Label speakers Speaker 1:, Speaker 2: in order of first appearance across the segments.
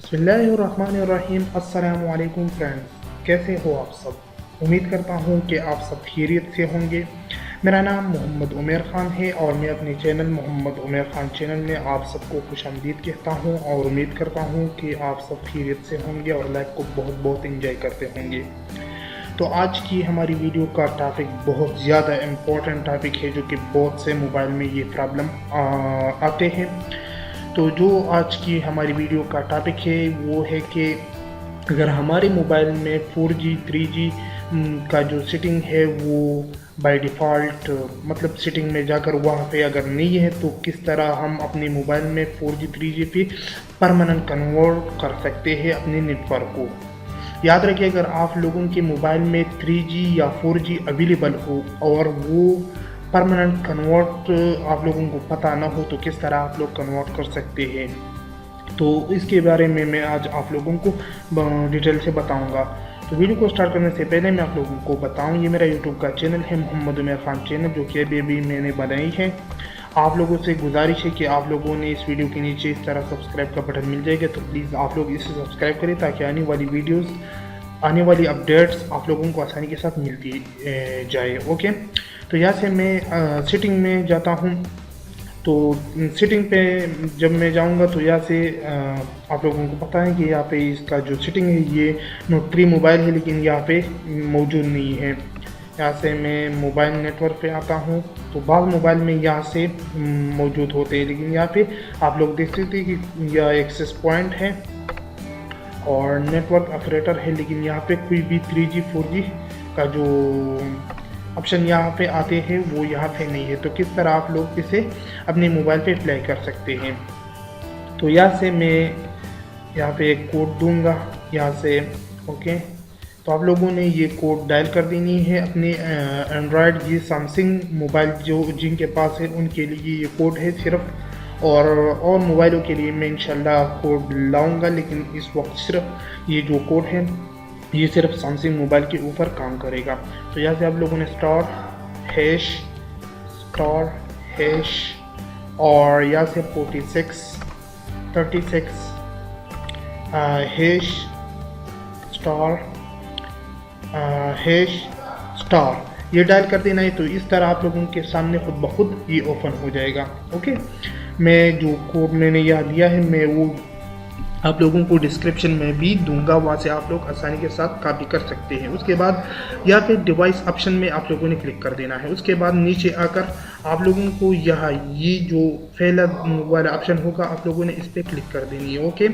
Speaker 1: बिस्मिल्लाहिर्रहमानिर्रहीम। अस्सलामु अलैकुम फ्रेंड्स, कैसे हो आप सब। उम्मीद करता हूँ कि आप सब खैरियत से होंगे। मेरा नाम मोहम्मद उमर ख़ान है और मैं अपने चैनल मोहम्मद उमर ख़ान चैनल में आप सबको खुशामदीद कहता हूँ और उम्मीद करता हूँ कि आप सब खैरियत से होंगे और लाइफ को बहुत बहुत इंजॉय करते होंगे। तो आज की हमारी वीडियो का टॉपिक बहुत ज़्यादा इम्पोर्टेंट टॉपिक है, जो कि बहुत से मोबाइल में ये प्रॉब्लम आते हैं। तो जो आज की हमारी वीडियो का टॉपिक है वो है कि अगर हमारे मोबाइल में 4G 3G का जो सेटिंग है वो बाय डिफ़ॉल्ट मतलब सेटिंग में जाकर वहाँ पे अगर नहीं है तो किस तरह हम अपने मोबाइल में 4G 3G पे परमानेंट कन्वर्ट कर सकते हैं अपने नेटवर्क को। याद रखिए, अगर आप लोगों के मोबाइल में 3G या 4G अवेलेबल हो और वो परमानेंट कन्वर्ट आप लोगों को पता ना हो तो किस तरह आप लोग कन्वर्ट कर सकते हैं, तो इसके बारे में मैं आज आप लोगों को डिटेल से बताऊंगा। तो वीडियो को स्टार्ट करने से पहले मैं आप लोगों को बताऊं, ये मेरा यूट्यूब का चैनल है मोहम्मद उमर ख़ान चैनल, जो कि अभी मैंने बनाई है। आप लोगों से गुजारिश है कि आप लोगों ने इस वीडियो के नीचे इस तरह सब्सक्राइब का बटन मिल जाएगा, तो प्लीज़ आप लोग इसे सब्सक्राइब करें ताकि आने वाली अपडेट्स आप लोगों को आसानी के साथ मिलती जाए। ओके, तो यहाँ से मैं सेटिंग में जाता हूँ। तो सेटिंग पे जब मैं जाऊँगा तो यहाँ से आप लोगों को पता है कि यहाँ पे इसका जो सेटिंग है ये नोट 3 मोबाइल है, लेकिन यहाँ पे मौजूद नहीं है। यहाँ से मैं मोबाइल नेटवर्क पे आता हूँ तो बाद मोबाइल में यहाँ से मौजूद होते हैं, लेकिन यहाँ पे आप लोग देख सकते हैं कि यह एक्सेस पॉइंट है और नेटवर्क ऑपरेटर है, लेकिन यहाँ पे कोई भी 3G 4G का जो ऑप्शन यहाँ पे आते हैं वो यहाँ पे नहीं है। तो किस तरह आप लोग इसे अपने मोबाइल पे अप्लाई कर सकते हैं। तो यहाँ से मैं यहाँ पे एक कोड दूंगा यहाँ से। ओके, तो आप लोगों ने ये कोड डायल कर देनी है अपने एंड्रॉयड ये सैमसंग मोबाइल जो जिनके पास है उनके लिए ये कोड है सिर्फ, और मोबाइलों के लिए मैं इंशाल्लाह कोड लाऊंगा, लेकिन इस वक्त सिर्फ ये जो कोड है ये सिर्फ सैमसंग मोबाइल के ऊपर काम करेगा। तो यहाँ से आप लोगों ने स्टार हैश और यहाँ से 36 हैश स्टार ये डायल कर देना है। तो इस तरह आप लोगों के सामने खुद ब खुद ये ओपन हो जाएगा। ओके, मैं जो कोड मैंने यहाँ दिया है मैं वो आप लोगों को डिस्क्रिप्शन में भी दूंगा, वहाँ से आप लोग आसानी के साथ कॉपी कर सकते हैं। उसके बाद या फिर डिवाइस ऑप्शन में आप लोगों ने क्लिक कर देना है। उसके बाद नीचे आकर आप लोगों को यहाँ ये जो पहला वाला ऑप्शन होगा आप लोगों ने इस पर क्लिक कर देनी है। ओके,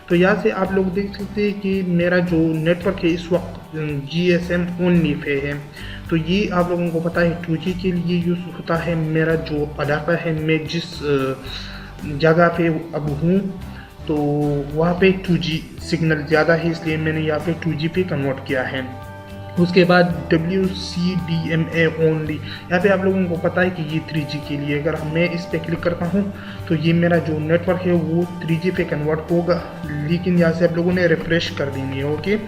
Speaker 1: तो यहाँ से आप लोग देख सकते हैं कि मेरा जो नेटवर्क है इस वक्त GSM ओनली पे है। तो ये आप लोगों को पता है 2G के लिए यूज़ होता है। मेरा जो इलाका है, मैं जिस जगह पे अब हूँ तो वहाँ पे 2G सिग्नल ज़्यादा है, इसलिए मैंने यहाँ पे 2G पे कन्वर्ट किया है। उसके बाद WCDMA ओनली, यहाँ पे आप लोगों को पता है कि ये 3G के लिए। अगर मैं इस पे क्लिक करता हूँ तो ये मेरा जो नेटवर्क है वो 3G पे कन्वर्ट होगा, लेकिन यहाँ से आप लोगों ने रिफ्रेश कर देनी है। ओके,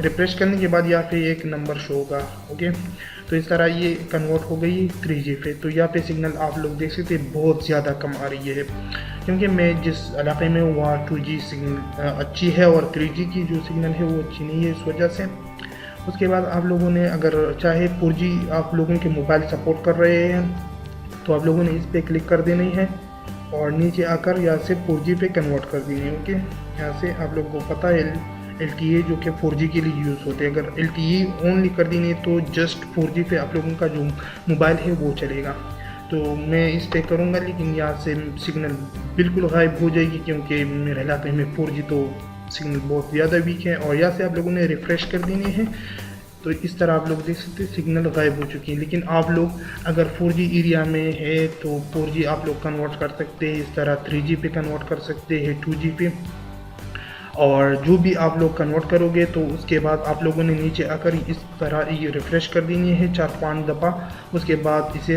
Speaker 1: रिफ्रेश करने के बाद यहाँ पे एक नंबर शो होगा। ओके, तो इस तरह ये कन्वर्ट हो गई 3G पे। तो यहाँ पे सिग्नल आप लोग देख सकते हैं बहुत ज़्यादा कम आ रही है, क्योंकि मैं जिस इलाके में हूँ वहाँ 2G सिग्नल अच्छी है और 3G की जो सिग्नल है वो अच्छी नहीं है, इस वजह से। उसके बाद आप लोगों ने अगर चाहे 4G आप लोगों के मोबाइल सपोर्ट कर रहे हैं तो आप लोगों ने इस पर क्लिक कर देनी है और नीचे आकर यहाँ से 4G पे कन्वर्ट कर देनी है। ओके, यहाँ से आप लोगों को पता है LTE जो कि 4G के लिए यूज़ होते हैं। अगर LTE ओनली कर देनी है तो जस्ट 4G पे आप लोगों का जो मोबाइल है वो चलेगा। तो मैं इस पे करूँगा, लेकिन यहाँ से सिग्नल बिल्कुल गायब हो जाएगी क्योंकि मेरे इलाके में 4G तो सिग्नल बहुत ज़्यादा वीक है। और यहाँ से आप लोगों ने रिफ़्रेश कर देनी है। तो इस तरह आप लोग देख सकते हैं सिग्नल गायब हो चुकी है। लेकिन आप लोग अगर 4G एरिया में है तो 4G आप लोग कन्वर्ट कर सकते हैं, इस तरह 3G पे कन्वर्ट कर सकते हैं, 2G पे। और जो भी आप लोग कन्वर्ट करोगे तो उसके बाद आप लोगों ने नीचे आकर इस तरह ये रिफ़्रेश कर देनी है 4-5 दफ़ा। उसके बाद इसे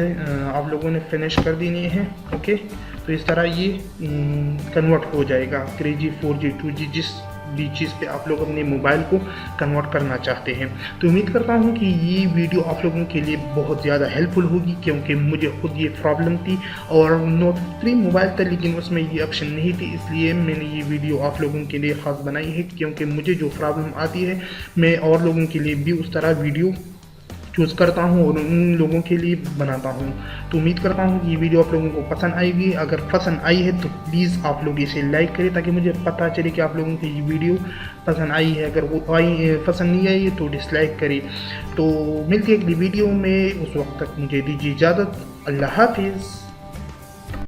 Speaker 1: आप लोगों ने फिनिश कर देनी है। ओके, तो इस तरह ये कन्वर्ट हो जाएगा 3G 4G 2G जिस भी चीज़ पे आप लोग अपने मोबाइल को कन्वर्ट करना चाहते हैं। तो उम्मीद करता हूँ कि ये वीडियो आप लोगों के लिए बहुत ज़्यादा हेल्पफुल होगी, क्योंकि मुझे खुद ये प्रॉब्लम थी और नोट 3 मोबाइल था लेकिन उसमें ये ऑप्शन नहीं थी, इसलिए मैंने ये वीडियो आप लोगों के लिए ख़ास बनाई है, क्योंकि मुझे जो प्रॉब्लम आती है मैं और लोगों के लिए भी उस तरह वीडियो चूज़ करता हूँ और उन लोगों के लिए बनाता हूँ। तो उम्मीद करता हूँ कि ये वीडियो आप लोगों को पसंद आएगी। अगर पसंद आई है तो प्लीज़ आप लोग इसे लाइक करें, ताकि मुझे पता चले कि आप लोगों को ये वीडियो पसंद आई है। अगर वो पसंद नहीं आई है तो डिसलाइक करें। तो मिलती है अगली वीडियो में, उस वक्त तक मुझे दीजिए इजाज़त। अल्लाह हाफिज़।